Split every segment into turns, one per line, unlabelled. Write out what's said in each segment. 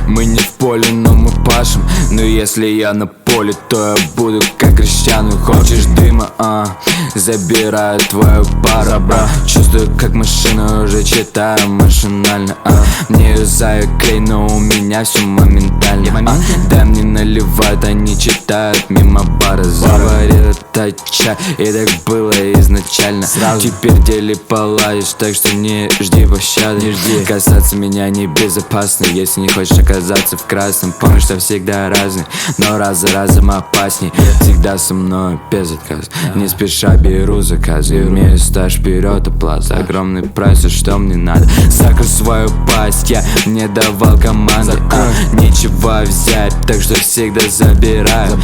Мы не в поле, но мы пашем. Но если я на поле, то я буду как Криштиану. Хочешь дыма, забираю твою пару, чувствую, как машина, уже читаю машинально, не юзаю клей, но у меня все моментально, дай мне наливают, они читают мимо бара. Заварил этот чай, и так было изначально. Теперь деле поладишь, так что не жди пощады. Касаться меня небезопасно, если не хочешь оказаться в красном. Помни, что всегда разный, но раз за разом опасней. Всегда со мной без отказа, не спеша беру заказы. Имею стаж, вперед оплата, огромный прайс, а что мне надо? Закрой свою пасть, я не давал команды, нечего взять, так что всегда забираю.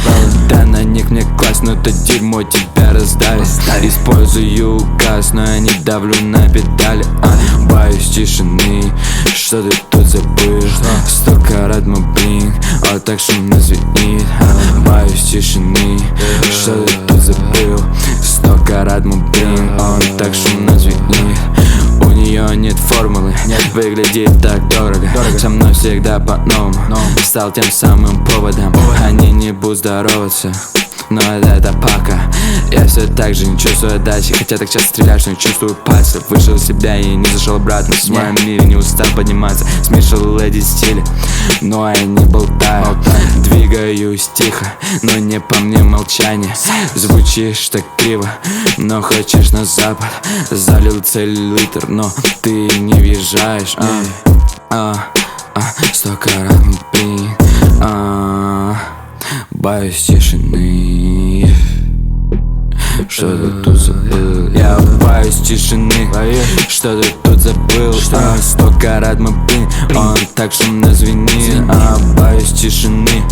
Да на них мне класть, но это дерьмо тебя раздавит. Использую газ, но я не давлю на педали, боюсь тишины, что ты тут забыл? Столько рад мой блин, так шумно звенит. Боюсь тишины, что ты тут забыл? Столько рад мой блин, он так шумно звенит. У нее нет формулы, выглядит так дорого. Со мной всегда по-новому, стал тем самым поводом. Они не будут здороваться, но это пока. Я все так же не чувствую отдачи, хотя так часто стреляю, что не чувствую пальцев. Вышел из себя и не зашел обратно в своем мире, не устал подниматься. Смешал эти стили, но я не болтаю. Двигаюсь тихо, но не по мне молчание. Звучишь так криво, но хочешь на запад. Залил целый литр, но ты не въезжаешь. Столько раз, блин, боюсь тишины, что ты тут забыл? Я боюсь тишины, что ты тут забыл? Столько рад мой блин, он так шумно звенит. Боюсь тишины,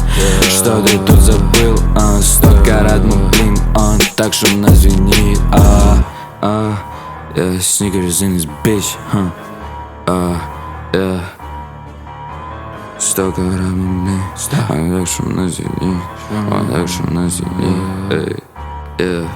что ты тут забыл? Столько рад мой блин, он так шумно звенит. Yeah, sneakers in this bitch, yeah. Столько рад мой блин, он так шумно звенит, он так шумно звенит, yeah.